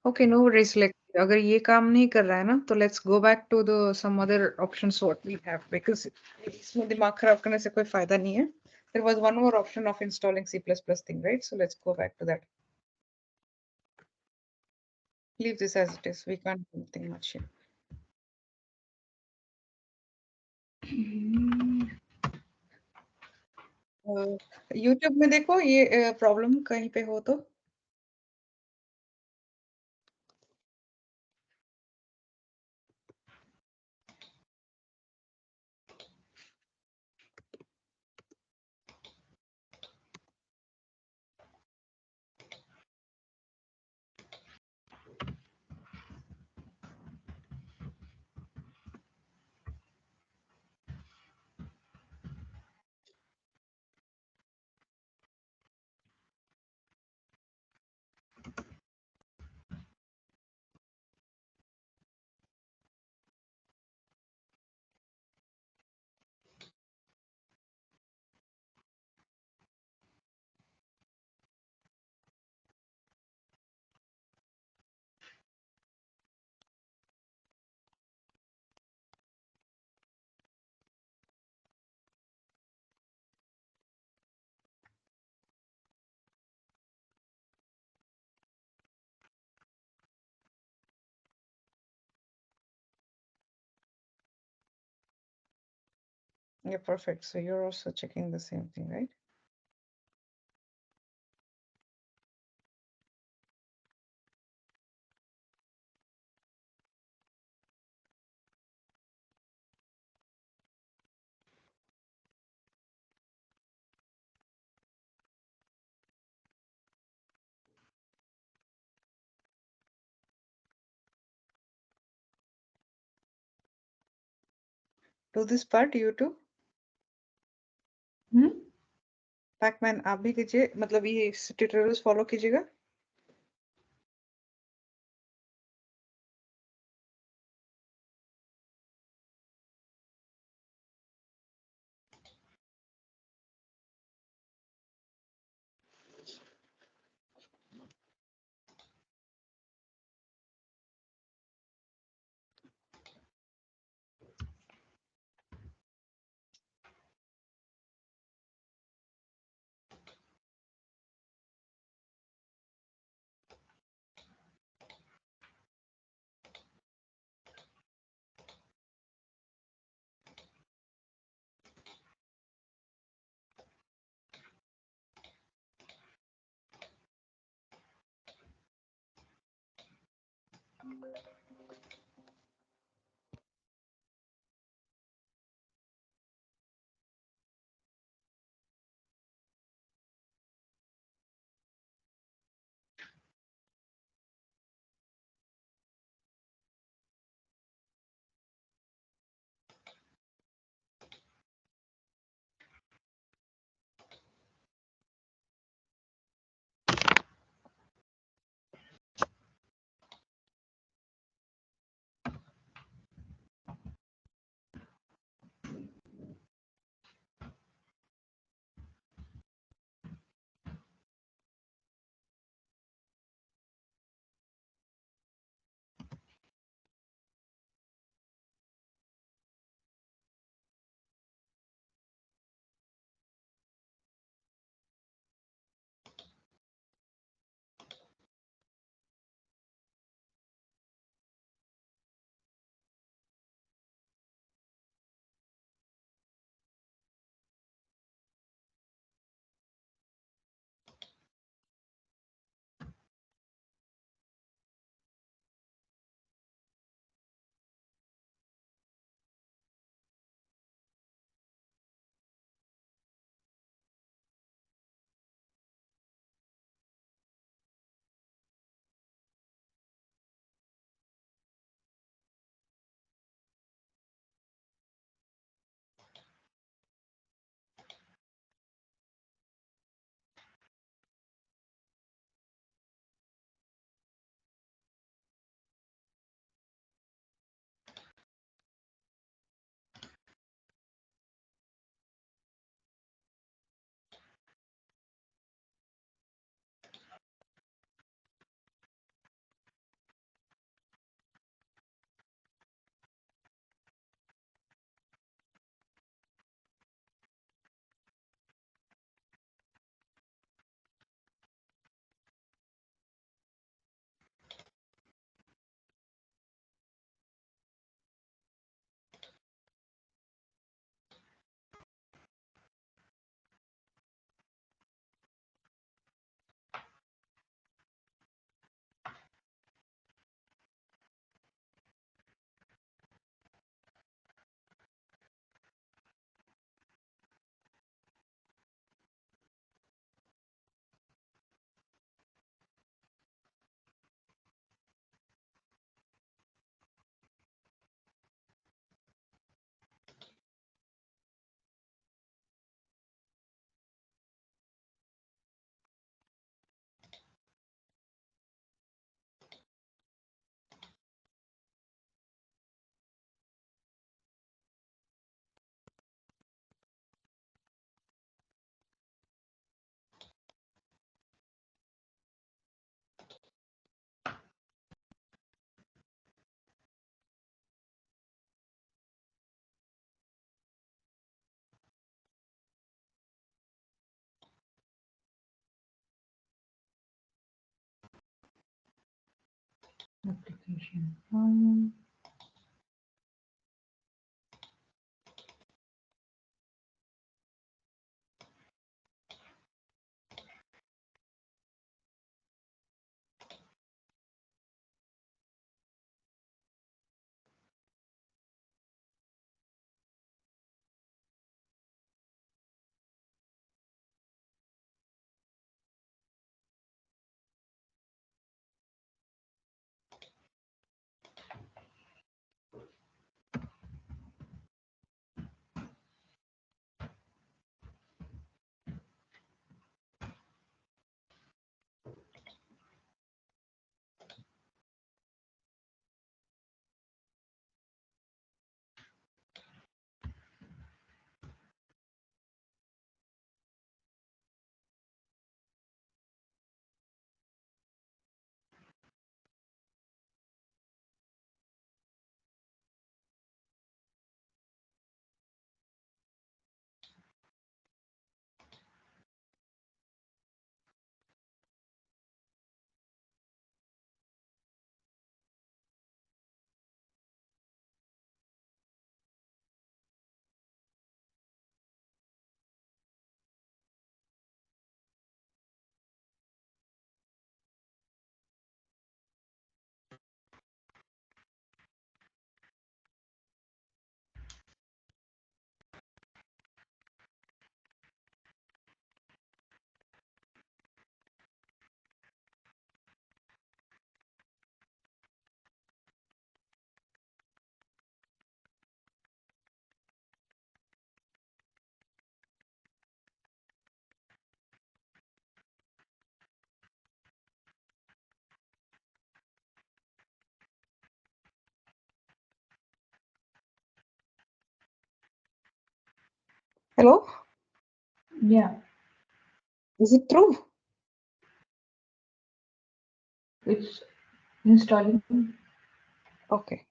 Okay, no worries. Like, अगर ये काम नहीं कर रहा है ना, तो let's go back to the some other options what we have because इसमें दिमाग खराब करने से कोई फायदा नहीं है. There was one more option of installing C++ thing, right? So let's go back to that. Leave this as it is. We can't do anything much here. YouTube में देखो ये प्रॉब्लम कहीं पे हो तो. Yeah, perfect. So you're also checking the same thing, right? Do this part, you too. Pacman, आप भी कीजिए. मतलब ये tutorials follow कीजिएगा. application. Hello, Yeah, is it true? it's installing. Okay.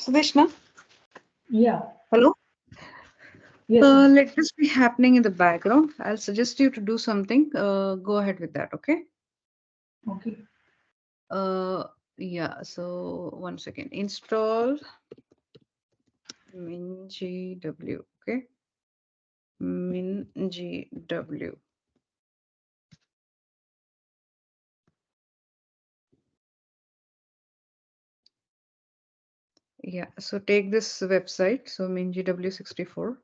Sudeshna, Yeah. hello. Yes, ma'am. Let this be happening in the background. I'll suggest you to do something. Go ahead with that, okay? Okay. Uh, yeah. So one second. Install MinGW. Okay. MinGW. Yeah. So take this website. So MinGW 64.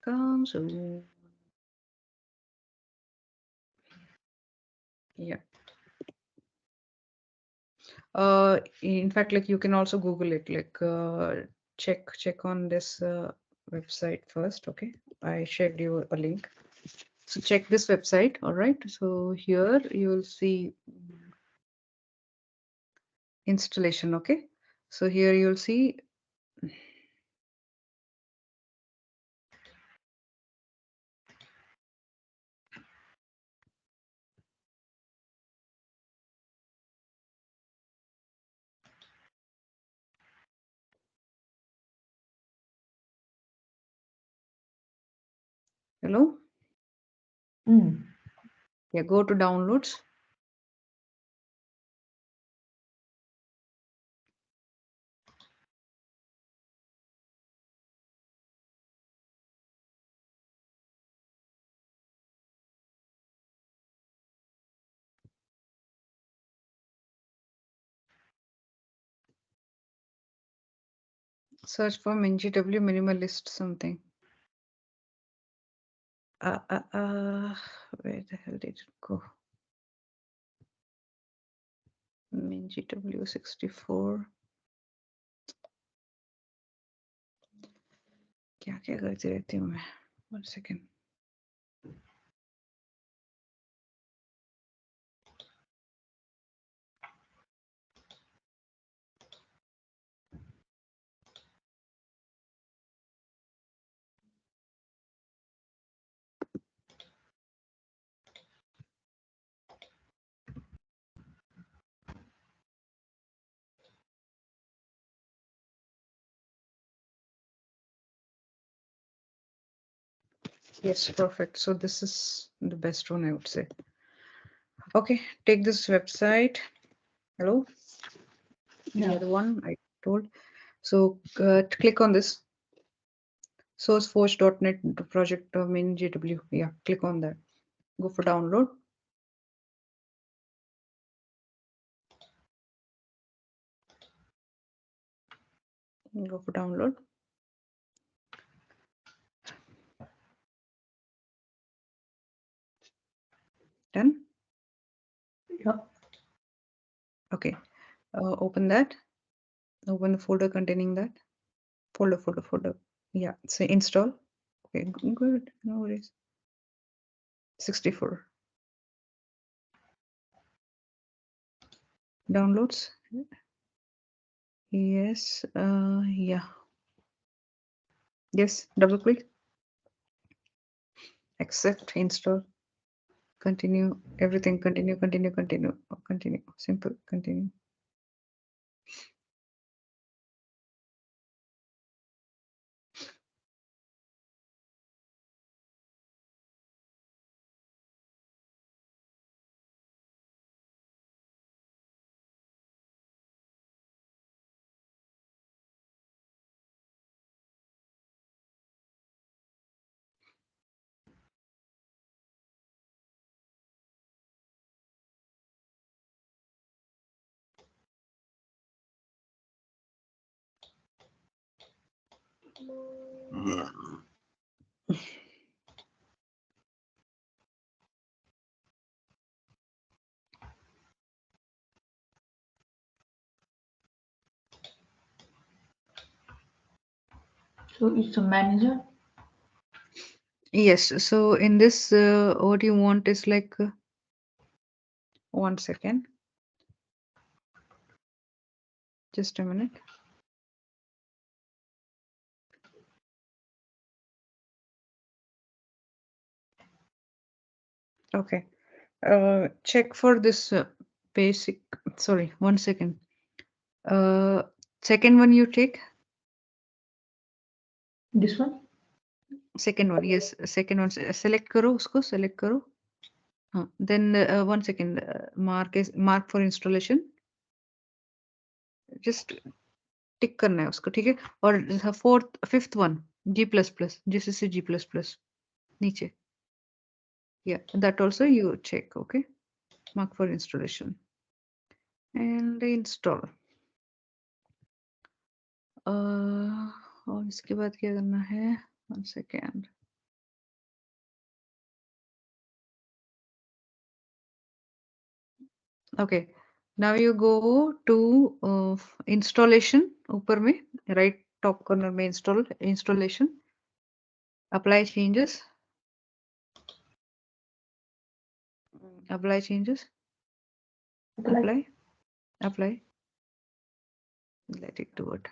Come soon. Yeah. In fact, like you can also Google it. Like check on this website first. Okay. I shared you a link. So check this website. All right. So here you will see installation. Okay. So here you'll see. Hello. Mm. Yeah. Go to downloads. Search for MinGW minimalist something. Uh, uh, uh, where the hell did it go? MinGW 64. क्या क्या करती रहती हूँ मैं? 1 second. Yes, perfect. So this is the best one, I would say. Okay, take this website. Hello, the Yeah. other one I told. So click on this sourceforge.net project MinGW. Yeah, click on that. Go for download. Go for download. Done. Yeah. Okay. Open that. Open the folder containing that. Folder. Yeah. Say install. Okay. Good. No worries. 64. Downloads. Yes. Yeah. Yes. Double click. Accept. Install. Continue. Everything. Continue. Continue. Simple. Continue. So it's a manager. Yes. So in this, what you want is like 1 second. Just a minute. Okay. Check for this basic. Sorry, 1 second. Second one you take. This one. Second one, yes. Second one. Select करो उसको. Select करो. Then 1 second. Mark for installation. Just टिक करना है उसको, ठीक है? और fifth one G++, GCC G++, नीचे. Yeah, that also you check, okay? Mark for installation and install. और इसके बाद क्या करना है? 1 second. Okay, now you go to installation. ऊपर में right top corner में installation. Apply changes. Apply changes. Apply. Let it do it.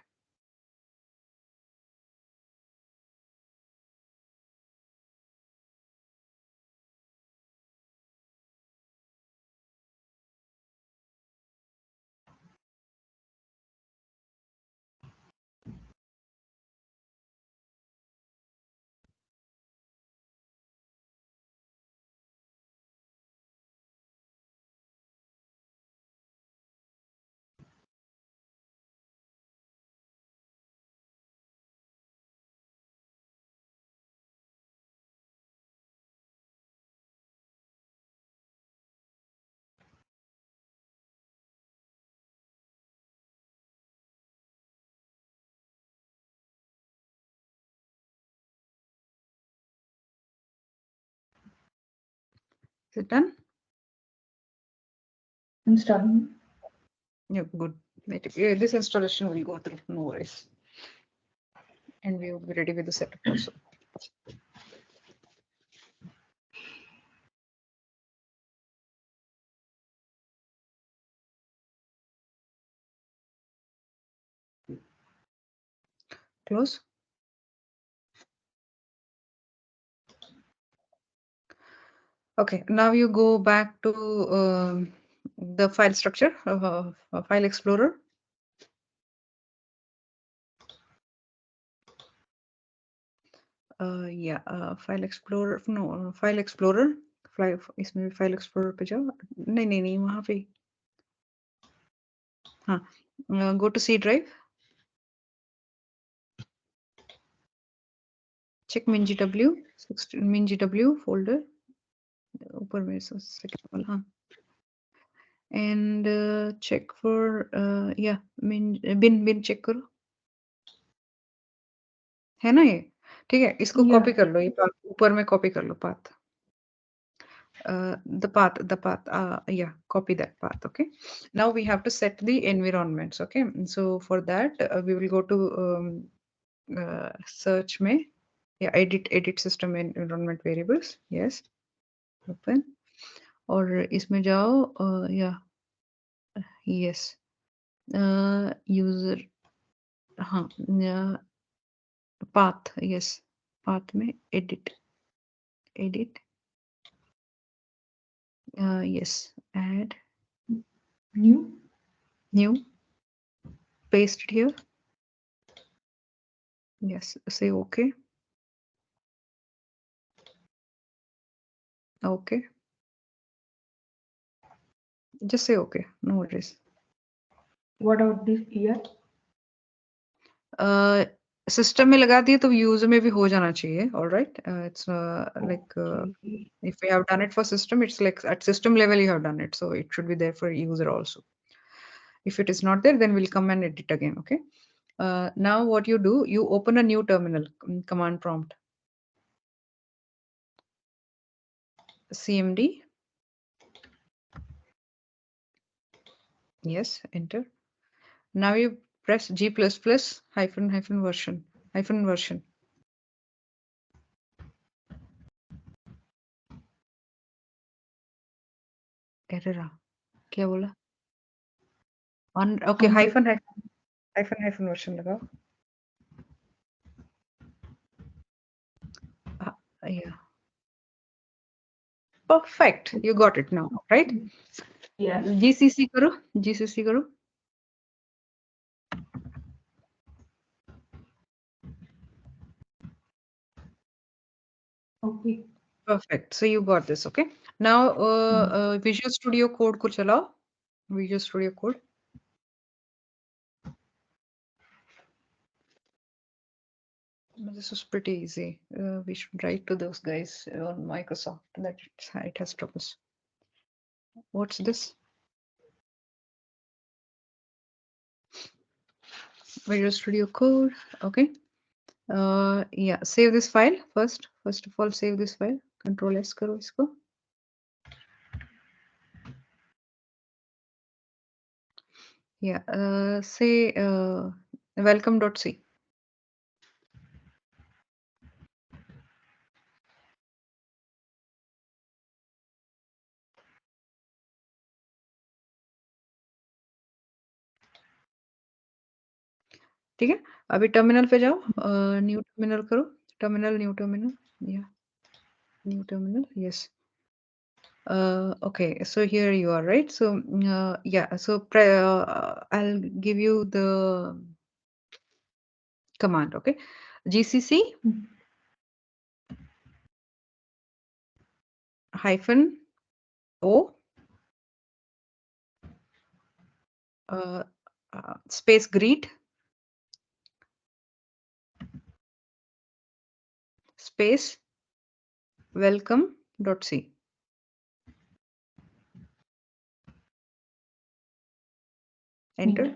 Is it done? Installing. Yeah, good. Yeah, this installation will go through, no worries. And we will be ready with the setup also. Close. Okay, now you go back to the file structure of File Explorer. File Explorer. No, File Explorer. इसमें File Explorer पे जाओ. नहीं वहाँ पे. हाँ. Go to C drive. Check MinGW. MinGW folder. ऊपर में second वाला. हाँ. And check for bin check करो. है ना ये? ठीक है, इसको Yeah. कॉपी कर लो. ये ऊपर में कॉपी कर लो path. The path. Yeah, copy that path. Okay. Now we have to set the environments. Okay. So for that, we will go to search में. Yeah, edit system environment variables. Yes. Open. और इसमें जाओ. Yeah. Yes. User. हाँ. Path. Yes. Path में edit. Yes. Add. New. Paste it here. Yes. Say okay. Okay. Just say okay. No worries. What about this year? System में लगा दिए तो user में भी हो जाना चाहिए. All right. It's like if we have done it for system, it's like at system level you have done it, so it should be there for user also. If it is not there, then we'll come and edit again. Okay. Now what you do, you open a new terminal, command prompt. CMD. Yes, enter. Now you press G++ hyphen version version. Error. क्या बोला? Okay, hyphen version लगाओ. Yeah. Perfect. You got it now, right? Yeah. GCC करो. GCC करो. Okay. Perfect. So you got this, okay? Now Visual Studio Code को चलाओ. Visual Studio Code. This was pretty easy. We should write to those guys on Microsoft that it has troubles. What's this? Visual Studio Code. Okay. Yeah. Save this file first. First of all, save this file. Control S करो इसको. Yeah. Say welcome.c. ठीक है. अभी terminal पे जाओ. New terminal करो. Terminal new terminal. Yeah. New terminal. Yes. Okay, so here you are, right? So yeah, so I'll give you the command. Okay, GCC hyphen O space greet space welcome.c. Enter.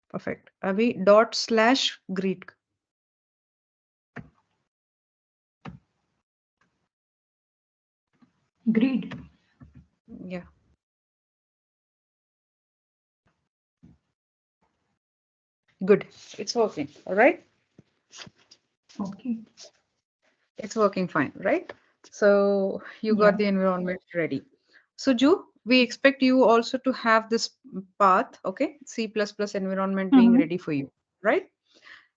Perfect. Abhi /greet. Greed. Yeah. Good. It's working. All right. Okay. It's working fine, right? So you got the environment ready. So Ju, we expect you also to have this path, okay? C++ environment being ready for you, right?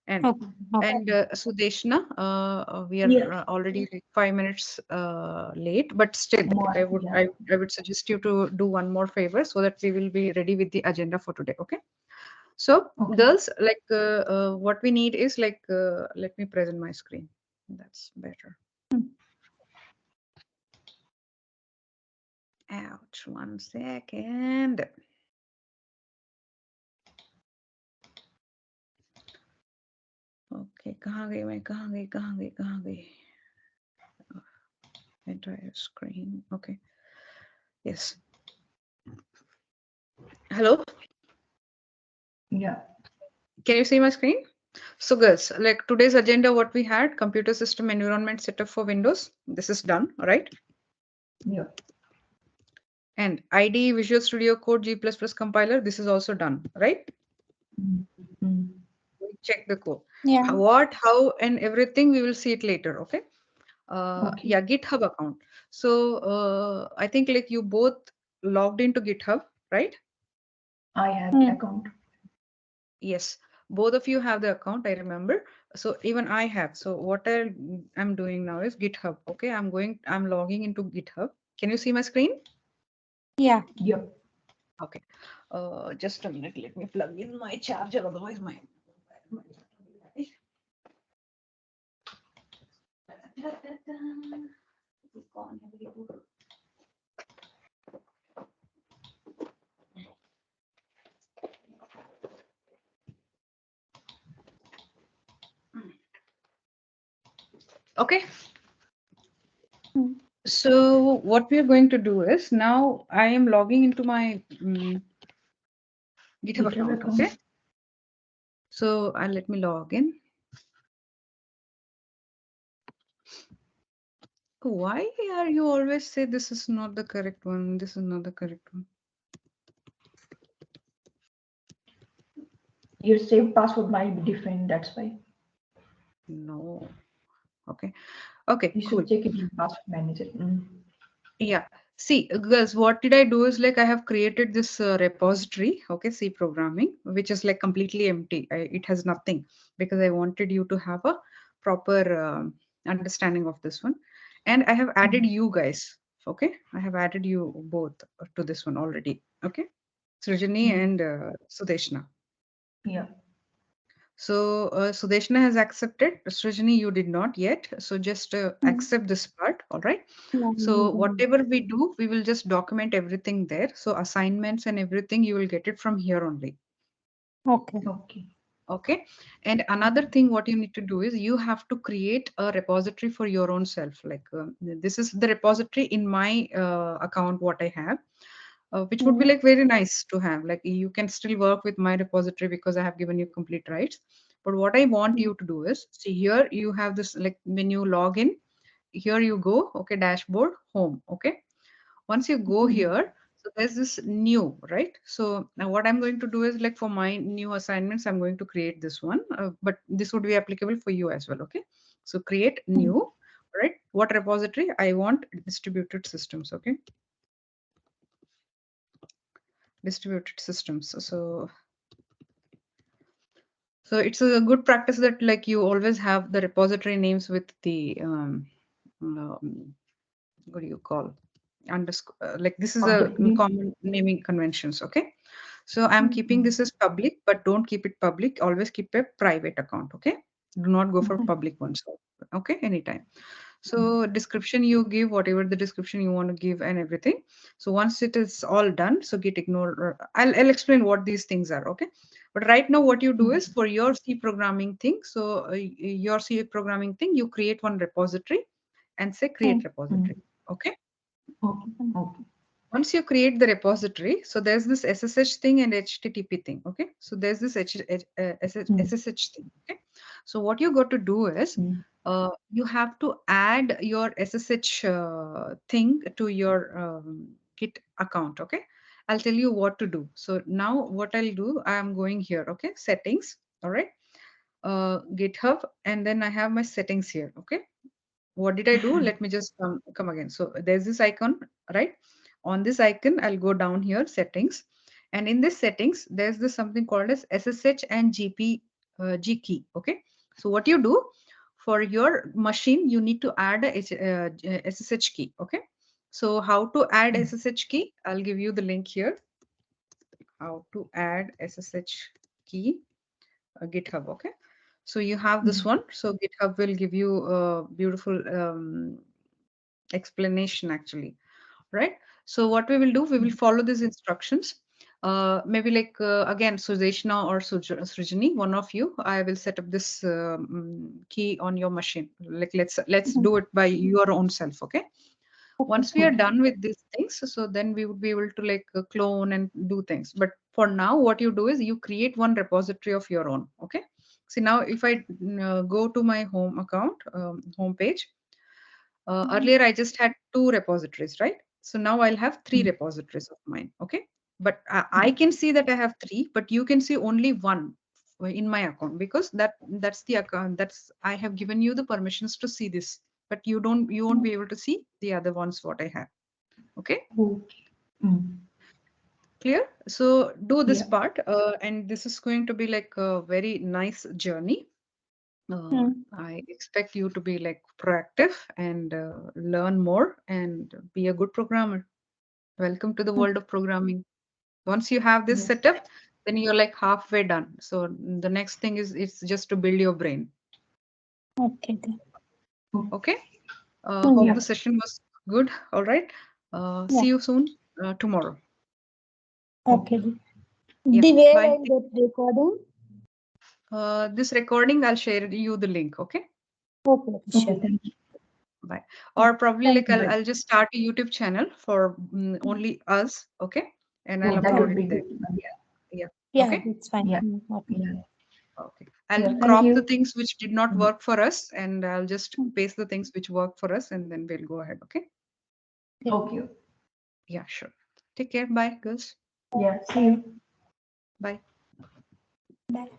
And Okay. Sudeshna, we are Yeah. already like 5 minutes late, but still, More. I would Yeah. I would suggest you to do one more favor so that we will be ready with the agenda for today, okay? So Okay. girls, like what we need is like, let me present my screen. That's better. Ouch, 1 second. Okay, कहाँ गई? Entire screen. Okay. Yes. Hello. Yeah. Can you see my screen? So girls, like today's agenda, what we had, computer system environment setup for Windows. This is done, right? Yeah. And IDE Visual Studio Code G++ compiler. This is also done, right? Check the code. Yeah. What, how, and everything we will see it later. Okay. Okay. Yeah, GitHub account. So I think like you both logged into GitHub, right? I have the account. Yes, both of you have the account, I remember. So even I have. So what I'm doing now is GitHub. Okay, I'm logging into GitHub. Can you see my screen? Yeah. Yep. Okay. Just a minute. Let me plug in my charger. Otherwise, my okay. So what we are going to do is now I am logging into my GitHub account. Okay. So let me log in. Why are you always say this is not the correct one? This is not the correct one. Your saved password might be different. That's why. No. Okay. Okay. You Cool. should check it in password manager. Yeah. See, girls, what did I do is like I have created this repository, okay, C programming, which is like completely empty. It has nothing because I wanted you to have a proper understanding of this one. And I have added you guys, okay? I have added you both to this one already, okay? Srijani and Sudeshna. Yeah. So Sudeshna has accepted. Srijani, you did not yet. So just accept this part, all right? Yeah, So yeah. whatever we do, we will just document everything there. So assignments and everything, you will get it from here only. Okay. Okay. Okay. And another thing, what you need to do is you have to create a repository for your own self. Like this is the repository in my account, what I have. Which would be like very nice to have. Like you can still work with my repository because I have given you complete rights. But what I want you to do is see here you have this like when you log in, here you go, okay, dashboard, home, okay. Once you go here, so there's this new, right? So now what I'm going to do is like for my new assignments, I'm going to create this one, but this would be applicable for you as well, okay? So create new, right? What repository? I want distributed systems, okay? Distributed systems. So it's a good practice that like you always have the repository names with the what do you call underscore like this is a Object name. common naming conventions. Okay, so I'm keeping this as public, but don't keep it public. Always keep a private account. Okay, do not go for public ones. Okay, anytime. So description you give whatever the description you want to give and everything. So once it is all done, so git ignore. I'll explain what these things are. Okay, but right now what you do is for your C programming thing. So your C programming thing, you create one repository and say create repository. Okay. Okay. Okay. Once you create the repository, so there's this SSH thing and HTTP thing. Okay. So there's this SSH thing. Okay. So what you got to do is you have to add your SSH thing to your Git account. Okay. I'll tell you what to do. So now what I'll do, I am going here. Okay. Settings. All right. GitHub. And then I have my settings here. Okay. What did I do? Let me just come again. So there's this icon, right? On this icon, I'll go down here, settings. And in this settings, there's this something called as SSH and G key. Okay. So what you do for your machine, you need to add a SSH key. Okay. So how to add SSH key? I'll give you the link here. How to add SSH key, GitHub. Okay. So you have this one. So GitHub will give you a beautiful explanation actually, right? So what we will do, we will follow these instructions. Maybe like again, Sudeshna or Srijani, one of you, I will set up this key on your machine. Like let's do it by your own self, okay? Once we are done with these things, so then we would be able to like clone and do things. But for now, what you do is you create one repository of your own, okay? See now, if I go to my home account, home page, earlier I just had two repositories, right? So now I'll have three repositories of mine, okay? But I can see that I have three, but you can see only one in my account because that's the account that's I have given you the permissions to see this, but you won't be able to see the other ones what I have. Okay, Okay. clear? So do this Yeah. part, and this is going to be like a very nice journey. I expect you to be like proactive and learn more and be a good programmer. Welcome to the world of programming. Once you have this Yes. setup, then you're like halfway done. So the next thing is it's just to build your brain. Okay. Okay. Hope Yeah. the session was good. All right. Yeah. See you soon tomorrow. Okay. Yeah. The where Bye. I'll get recording. This recording, I'll share you the link. Okay. Okay. Okay. Sure. Thank you. Bye. Or probably Thank like you. I'll Bye. just start a YouTube channel for only us. Okay. and Yeah, I'll that upload would it be there. good. Yeah. Yeah. Yeah, Okay. it's fine. Yeah. Okay. Yeah. Okay. I'll Yeah. Thank crop the you. things which did not Mm. work for us, and I'll just paste the things which work for us, and then we'll go ahead. Okay. Yeah. Okay. Yeah, sure. Take care. Bye, girls. Yeah. See you. Bye. Bye.